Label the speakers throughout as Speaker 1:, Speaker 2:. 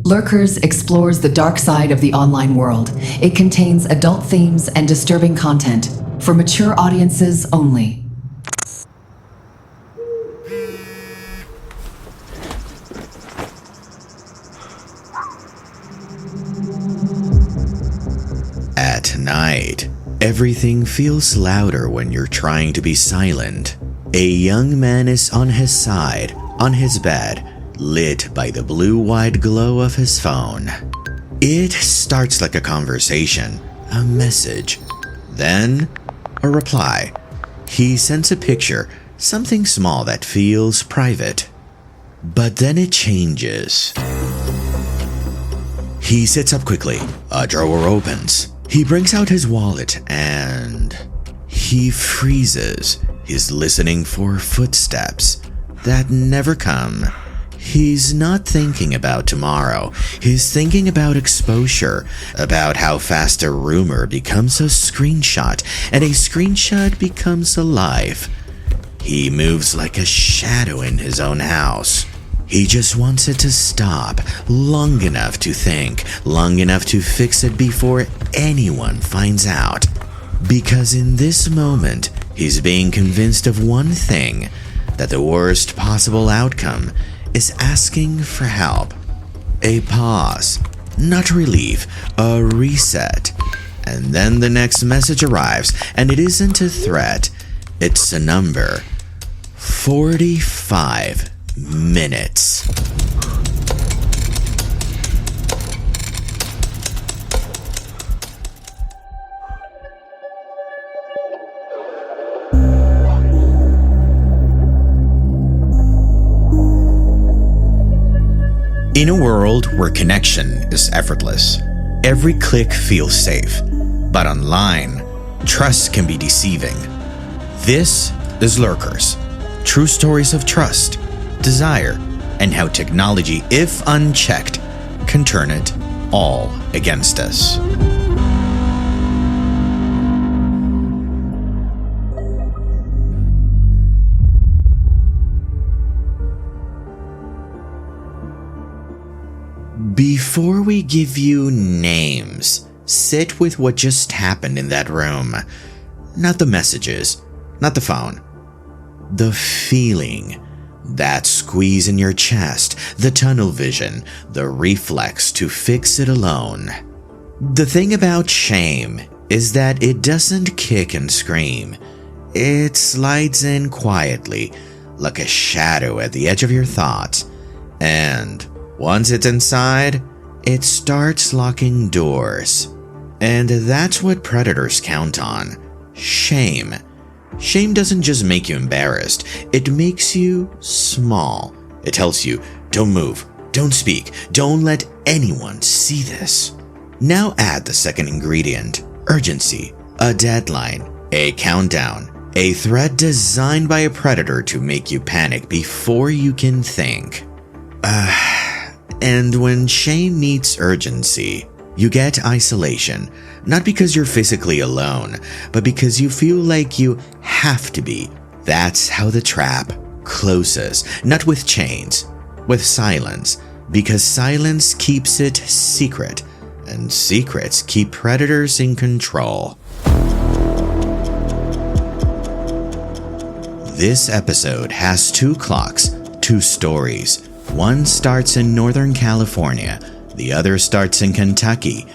Speaker 1: Lurkers explores the dark side of the online world. It contains adult themes and disturbing content for mature audiences only.
Speaker 2: At night, everything feels louder when you're trying to be silent. A young man is on his side, on his bed, lit by the blue-white glow of his phone. It starts like a conversation, a message, then a reply. He sends a picture, something small that feels private. But then it changes. He sits up quickly. A drawer opens. He brings out his wallet and he freezes. He's listening for footsteps that never come. He's not thinking about tomorrow. He's thinking about exposure, about how fast a rumor becomes a screenshot, and a screenshot becomes alive. He moves like a shadow in his own house. He just wants it to stop long enough to think, long enough to fix it before anyone finds out. Because in this moment, he's being convinced of one thing, that the worst possible outcome is asking for help. A pause, not relief, a reset. And then the next message arrives, and it isn't a threat, it's a number. 45 minutes. In a world where connection is effortless, every click feels safe. But online, trust can be deceiving. This is Lurkers, true stories of trust, desire, and how technology, if unchecked, can turn it all against us. Before we give you names, sit with what just happened in that room. Not the messages, not the phone. The feeling, that squeeze in your chest, the tunnel vision, the reflex to fix it alone. The thing about shame is that it doesn't kick and scream. It slides in quietly, like a shadow at the edge of your thoughts. And once it's inside, it starts locking doors. And that's what predators count on. Shame. Shame doesn't just make you embarrassed, it makes you small. It tells you, don't move, don't speak, don't let anyone see this. Now add the second ingredient, urgency, a deadline, a countdown, a threat designed by a predator to make you panic before you can think. And when shame meets urgency, you get isolation, not because you're physically alone, but because you feel like you have to be. That's how the trap closes, not with chains, with silence, because silence keeps it secret, and secrets keep predators in control. This episode has 2 clocks, 2 stories. One starts in Northern California, the other starts in Kentucky.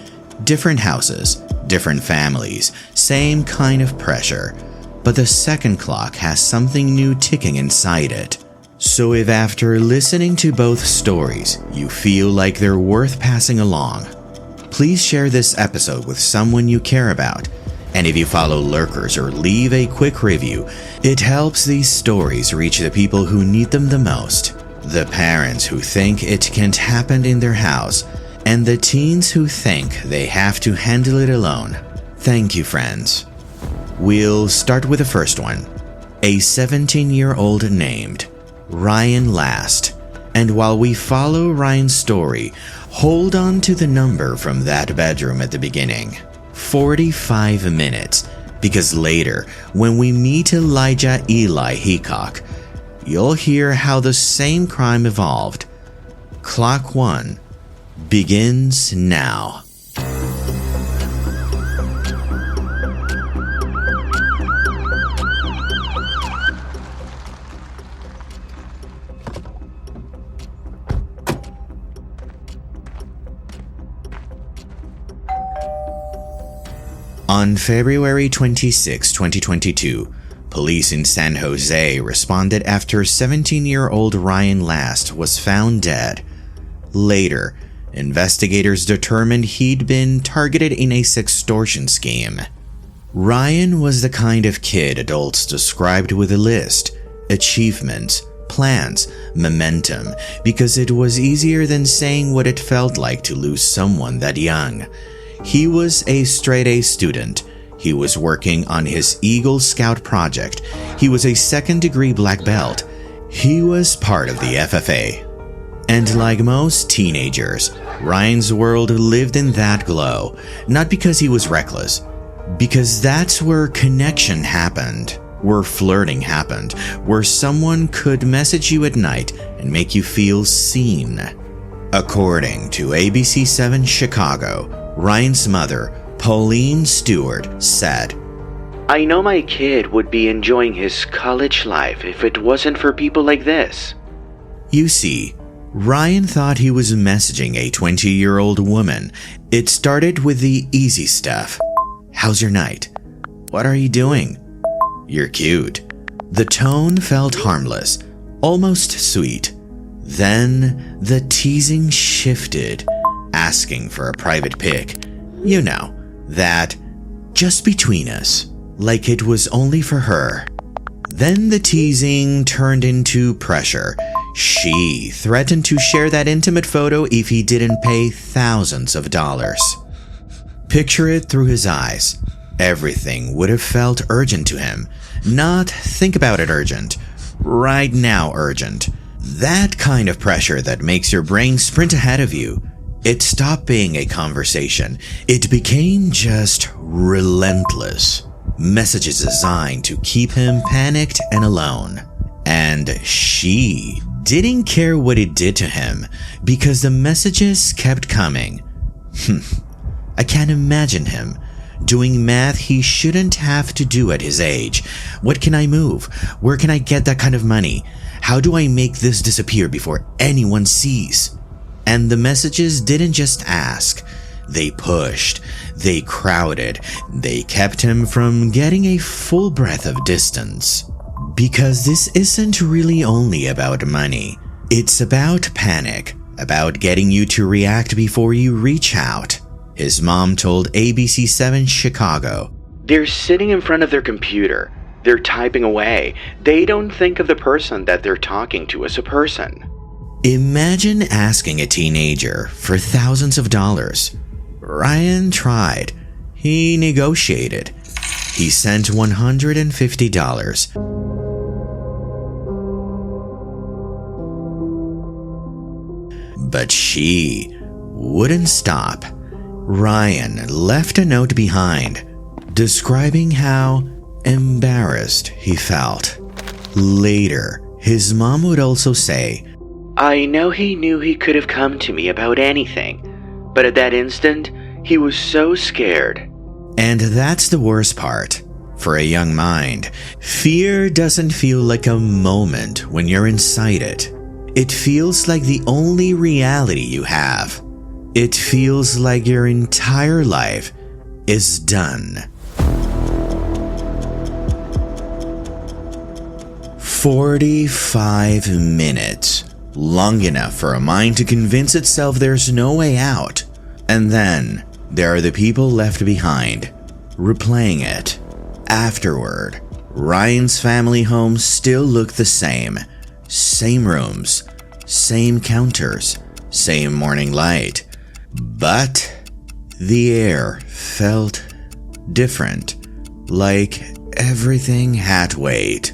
Speaker 2: Different houses, different families, same kind of pressure. But the second clock has something new ticking inside it. So if after listening to both stories, you feel like they're worth passing along, please share this episode with someone you care about. And if you follow Lurkers or leave a quick review, it helps these stories reach the people who need them the most. The parents who think it can't happen in their house, and the teens who think they have to handle it alone. Thank you, friends. We'll start with the first one. A 17-year-old named Ryan Last. And while we follow Ryan's story, hold on to the number from that bedroom at the beginning. 45 minutes. Because later, when we meet Elijah Eli Heacock, you'll hear how the same crime evolved. Clock 1. begins now. On February 26, 2022, police in San Jose responded after 17-year-old Ryan Last was found dead. Later, investigators determined he'd been targeted in a sextortion scheme. Ryan was the kind of kid adults described with a list, achievements, plans, momentum, because it was easier than saying what it felt like to lose someone that young. He was a straight-A student. He was working on his Eagle Scout project. He was a second-degree black belt. He was part of the FFA. And like most teenagers, Ryan's world lived in that glow, not because he was reckless, because that's where connection happened, where flirting happened, where someone could message you at night and make you feel seen. According to ABC7 Chicago, Ryan's mother, Pauline Stewart, said,
Speaker 3: "I know my kid would be enjoying his college life if it wasn't for people like this."
Speaker 2: You see, Ryan thought he was messaging a 20-year-old woman. It started with the easy stuff. "How's your night? What are you doing? You're cute." The tone felt harmless, almost sweet. Then the teasing shifted, asking for a private pic. You know, that just between us, like it was only for her. Then the teasing turned into pressure. She threatened to share that intimate photo if he didn't pay thousands of dollars. Picture it through his eyes. Everything would have felt urgent to him. Not think about it urgent. Right now urgent. That kind of pressure that makes your brain sprint ahead of you. It stopped being a conversation. It became just relentless. Messages designed to keep him panicked and alone. And she didn't care what it did to him because the messages kept coming. I can't imagine him doing math he shouldn't have to do at his age. What can I move? Where can I get that kind of money? How do I make this disappear before anyone sees? And the messages didn't just ask. They pushed. They crowded. They kept him from getting a full breath of distance. Because this isn't really only about money. It's about panic, about getting you to react before you reach out. His mom told ABC7 Chicago,
Speaker 3: "They're sitting in front of their computer. They're typing away. They don't think of the person that they're talking to as a person."
Speaker 2: Imagine asking a teenager for thousands of dollars. Ryan tried. He negotiated. He sent $150. But she wouldn't stop. Ryan left a note behind, describing how embarrassed he felt. Later, his mom would also say,
Speaker 3: "I know he knew he could have come to me about anything, but at that instant, he was so scared."
Speaker 2: And that's the worst part. For a young mind, fear doesn't feel like a moment when you're inside it. It feels like the only reality you have. It feels like your entire life is done. 45 minutes. Long enough for a mind to convince itself there's no way out. And then, there are the people left behind, replaying it. Afterward, Ryan's family home still looked the same. Same rooms, same counters, same morning light. But the air felt different, like everything had weight.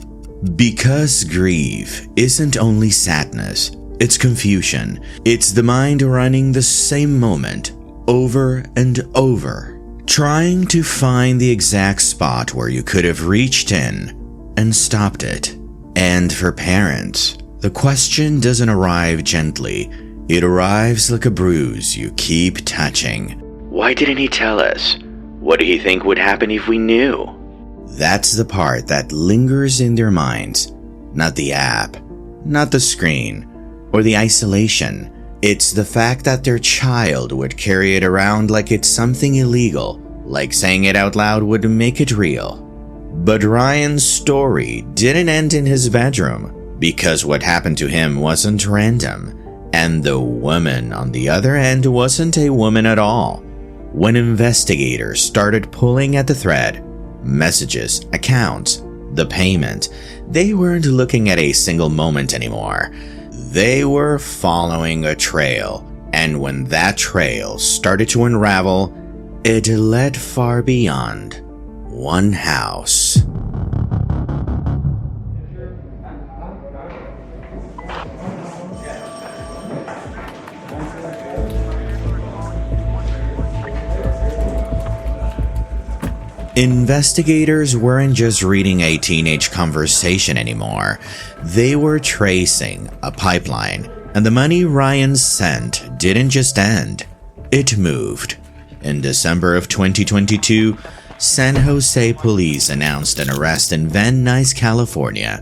Speaker 2: Because grief isn't only sadness, it's confusion. It's the mind running the same moment over and over, trying to find the exact spot where you could have reached in and stopped it. And for parents, the question doesn't arrive gently. It arrives like a bruise you keep touching.
Speaker 3: Why didn't he tell us? What do you think would happen if we knew?
Speaker 2: That's the part that lingers in their minds. Not the app, not the screen, or the isolation. It's the fact that their child would carry it around like it's something illegal, like saying it out loud would make it real. But Ryan's story didn't end in his bedroom, because what happened to him wasn't random, and the woman on the other end wasn't a woman at all. When investigators started pulling at the thread, messages, accounts, the payment, they weren't looking at a single moment anymore. They were following a trail, and when that trail started to unravel, it led far beyond one house. Investigators weren't just reading a teenage conversation anymore. They were tracing a pipeline, and the money Ryan sent didn't just end. It moved. In December of 2022, San Jose police announced an arrest in Van Nuys, California.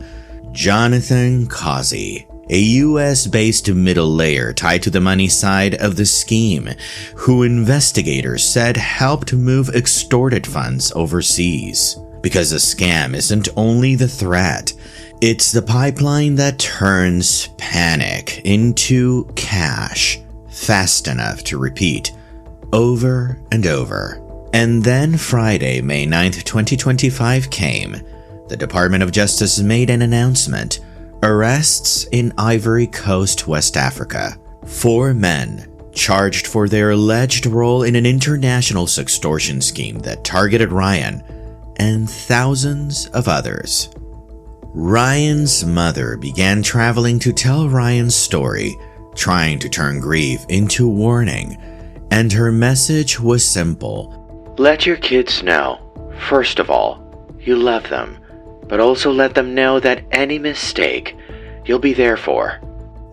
Speaker 2: Jonathan Causey, a US-based middle layer tied to the money side of the scheme, who investigators said helped move extorted funds overseas. Because the scam isn't only the threat, it's the pipeline that turns panic into cash fast enough to repeat over and over. And then Friday, May 9th, 2025 came. The Department of Justice made an announcement. Arrests in Ivory Coast, West Africa. 4 men charged for their alleged role in an international sextortion scheme that targeted Ryan and thousands of others. Ryan's mother began traveling to tell Ryan's story, trying to turn grief into warning, and her message was simple.
Speaker 3: Let your kids know, first of all, you love them, but also let them know that any mistake, you'll be there for.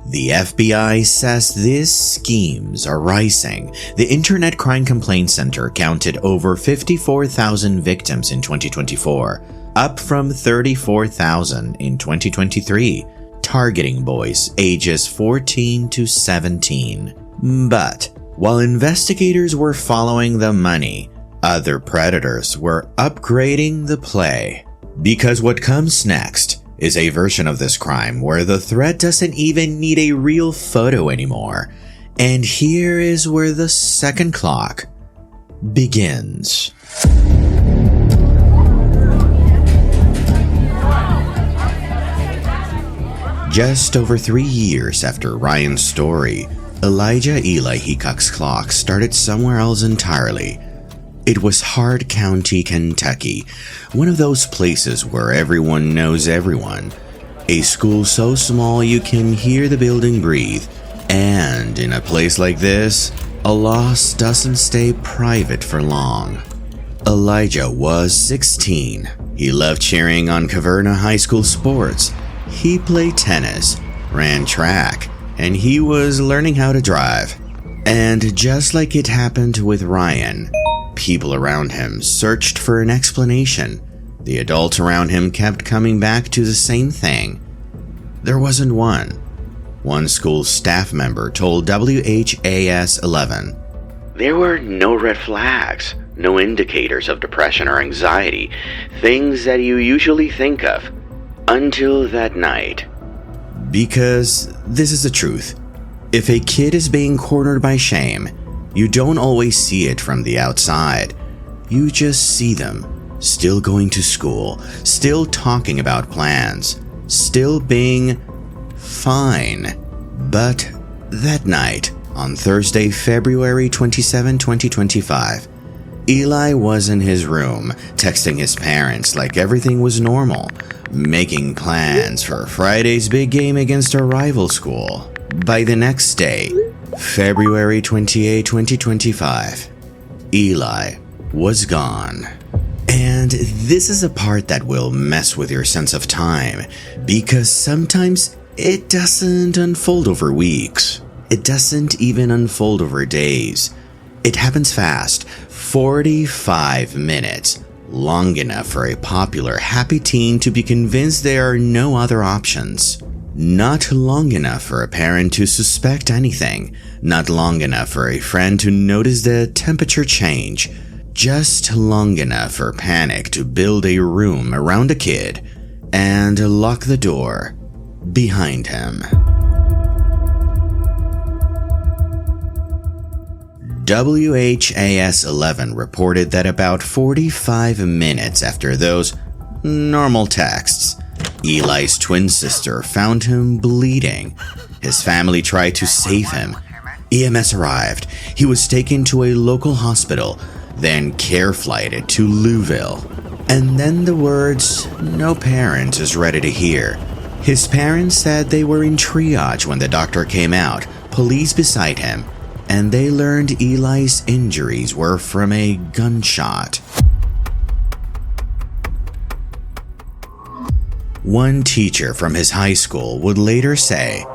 Speaker 2: The FBI says these schemes are rising. The Internet Crime Complaint Center counted over 54,000 victims in 2024, up from 34,000 in 2023, targeting boys ages 14 to 17. But while investigators were following the money, other predators were upgrading the play. Because what comes next is a version of this crime where the threat doesn't even need a real photo anymore. And here is where the second clock begins. Just over 3 years after Ryan's story, Elijah Eli Hickok's clock started somewhere else entirely. It was Hart County, Kentucky, one of those places where everyone knows everyone. A school so small you can hear the building breathe. And in a place like this, a loss doesn't stay private for long. Elijah was 16. He loved cheering on Caverna High School sports. He played tennis, ran track, and he was learning how to drive. And just like it happened with Ryan, people around him searched for an explanation. The adults around him kept coming back to the same thing. There wasn't one. One school staff member told WHAS 11.
Speaker 3: There were no red flags, no indicators of depression or anxiety, things that you usually think of, until that night.
Speaker 2: Because this is the truth. If a kid is being cornered by shame, you don't always see it from the outside. You just see them, still going to school, still talking about plans, still being fine. But that night, on Thursday, February 27, 2025, Eli was in his room, texting his parents like everything was normal, making plans for Friday's big game against a rival school. By the next day, February 28, 2025, Eli was gone. And this is a part that will mess with your sense of time, because sometimes it doesn't unfold over weeks. It doesn't even unfold over days. It happens fast, 45 minutes, long enough for a popular happy teen to be convinced there are no other options. Not long enough for a parent to suspect anything, not long enough for a friend to notice the temperature change, just long enough for panic to build a room around a kid and lock the door behind him. WHAS 11 reported that about 45 minutes after those normal texts, Eli's twin sister found him bleeding. His family tried to save him. EMS arrived. He was taken to a local hospital, then care flighted to Louisville. And then the words no parent is ready to hear. His parents said they were in triage when the doctor came out, police beside him, and they learned Eli's injuries were from a gunshot. One teacher from his high school would later say,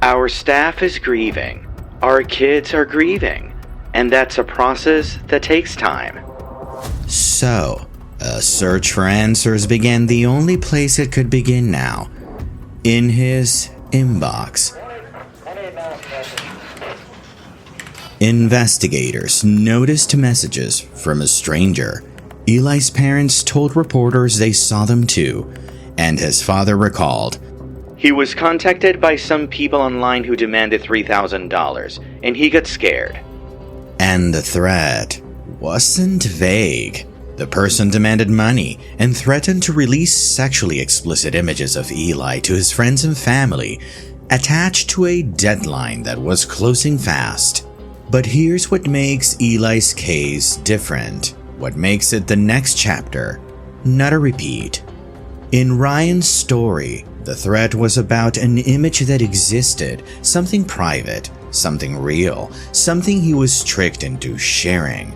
Speaker 3: "Our staff is grieving. Our kids are grieving. And that's a process that takes time."
Speaker 2: So, a search for answers began the only place it could begin now, in his inbox. Investigators noticed messages from a stranger. Eli's parents told reporters they saw them too, and his father recalled,
Speaker 3: "He was contacted by some people online who demanded $3,000, and he got scared."
Speaker 2: And the threat wasn't vague. The person demanded money and threatened to release sexually explicit images of Eli to his friends and family, attached to a deadline that was closing fast. But here's what makes Eli's case different, what makes it the next chapter, not a repeat. In Ryan's story, the threat was about an image that existed, something private, something real, something he was tricked into sharing.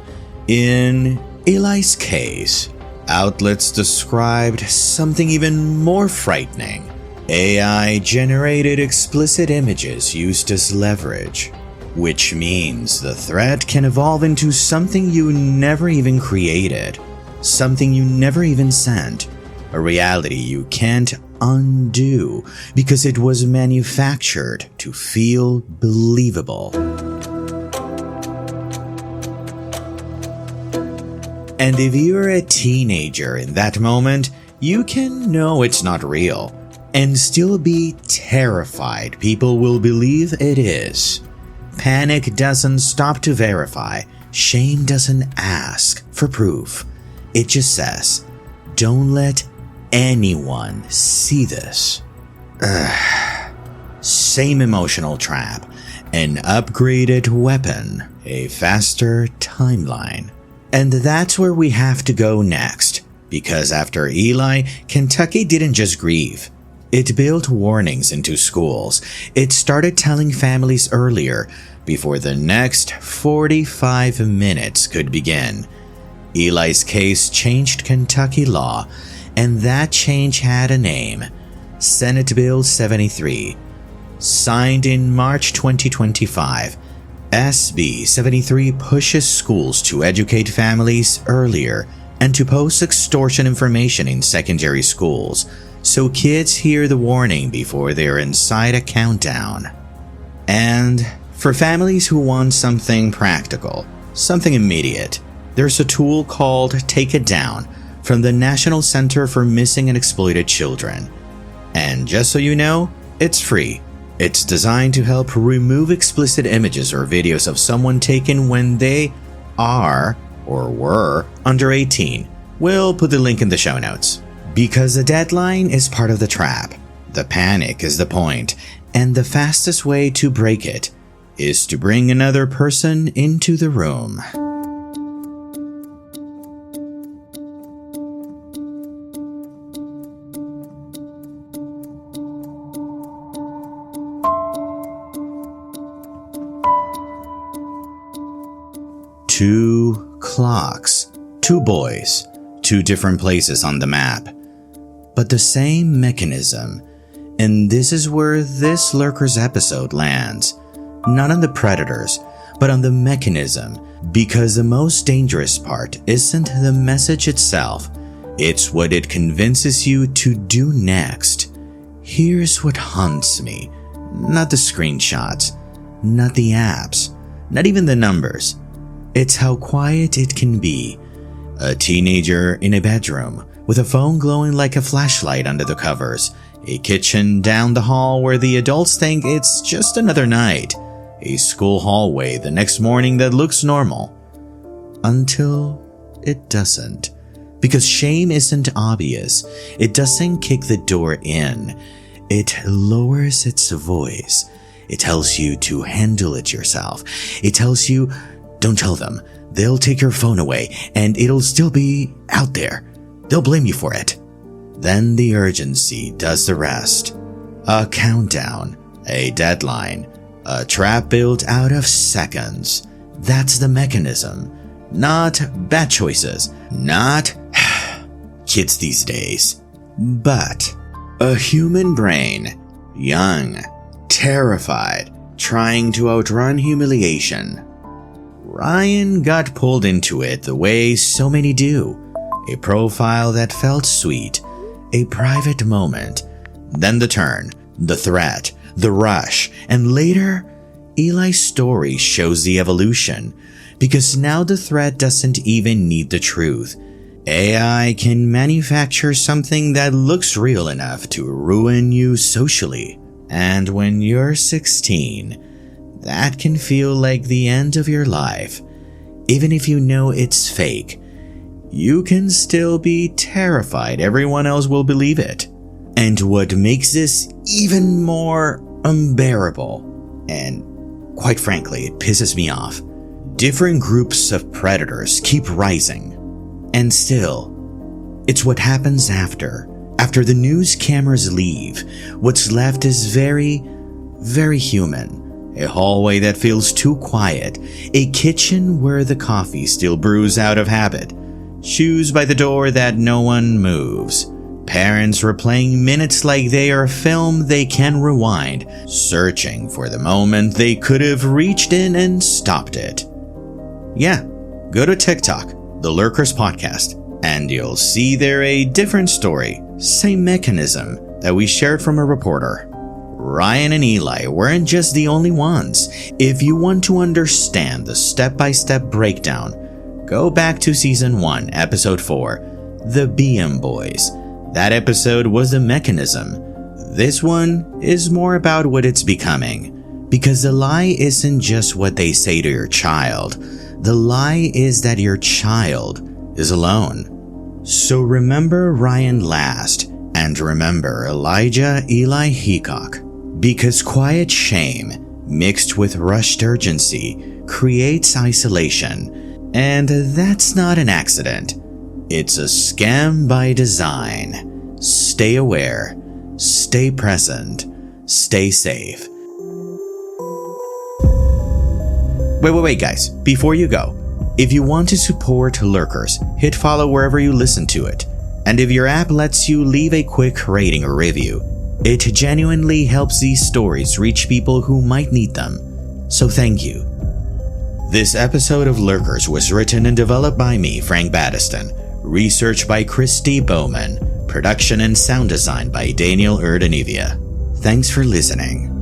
Speaker 2: In Eli's case, outlets described something even more frightening. AI-generated explicit images used as leverage, which means the threat can evolve into something you never even created, something you never even sent, a reality you can't undo because it was manufactured to feel believable. And if you're a teenager in that moment, you can know it's not real and still be terrified people will believe it is. Panic doesn't stop to verify. Shame doesn't ask for proof. It just says, don't let anyone see this. Same emotional trap, an upgraded weapon, a faster timeline. And that's where we have to go next, because after Eli, Kentucky didn't just grieve. It built warnings into schools. It started telling families earlier, before the next 45 minutes could begin. Eli's case changed Kentucky law, and that change had a name: Senate Bill 73. Signed in March 2025, SB 73 pushes schools to educate families earlier and to post extortion information in secondary schools, so kids hear the warning before they're inside a countdown. And for families who want something practical, something immediate, there's a tool called Take It Down from the National Center for Missing and Exploited Children. And just so you know, it's free. It's designed to help remove explicit images or videos of someone taken when they are or were under 18. We'll put the link in the show notes. Because the deadline is part of the trap, the panic is the point, and the fastest way to break it is to bring another person into the room. Two clocks, two boys, two different places on the map, but the same mechanism. And this is where this Lurkers episode lands. not on the predators, but on the mechanism, because the most dangerous part isn't the message itself, it's what it convinces you to do next. Here's what haunts me. Not the screenshots, not the apps, not even the numbers. It's how quiet it can be. A teenager in a bedroom with a phone glowing like a flashlight under the covers. A kitchen down the hall where the adults think it's just another night. A school hallway the next morning that looks normal. Until it doesn't. Because shame isn't obvious. It doesn't kick the door in. It lowers its voice. It tells you to handle it yourself. It tells you, don't tell them. They'll take your phone away and it'll still be out there. They'll blame you for it. Then the urgency does the rest. A countdown, a deadline, a trap built out of seconds. That's the mechanism. Not bad choices, not kids these days, but a human brain, young, terrified, trying to outrun humiliation. Ryan got pulled into it the way so many do. A profile that felt sweet, a private moment, then the turn, the threat, the rush, and later, Eli's story shows the evolution, because now the threat doesn't even need the truth. AI can manufacture something that looks real enough to ruin you socially. And when you're 16, that can feel like the end of your life. Even if you know it's fake, you can still be terrified everyone else will believe it. And what makes this even more unbearable, and quite frankly, it pisses me off, different groups of predators keep rising. And still, it's what happens after. After the news cameras leave, what's left is very, very human. A hallway that feels too quiet. A kitchen where the coffee still brews out of habit. Shoes by the door that no one moves. Parents replaying minutes like they are a film they can rewind, searching for the moment they could have reached in and stopped it. Yeah, go to TikTok, The Lurkers Podcast, and you'll see there a different story, same mechanism that we shared from a reporter. Ryan and Eli weren't just the only ones. If you want to understand the step-by-step breakdown, go back to Season 1, Episode 4, The BM Boys. That episode was the mechanism. This one is more about what it's becoming. Because the lie isn't just what they say to your child. The lie is that your child is alone. So remember Ryan last, and remember Elijah Eli Heacock. Because quiet shame, mixed with rushed urgency, creates isolation. And that's not an accident. It's a scam by design. Stay aware, stay present, stay safe. Wait guys, before you go, if you want to support Lurkers, hit follow wherever you listen to it. And if your app lets you leave a quick rating or review, it genuinely helps these stories reach people who might need them. So thank you. This episode of Lurkers was written and developed by me, Frank Battiston. Research by Christy Bowman. Production and sound design by Daniel Erdenevia. Thanks for listening.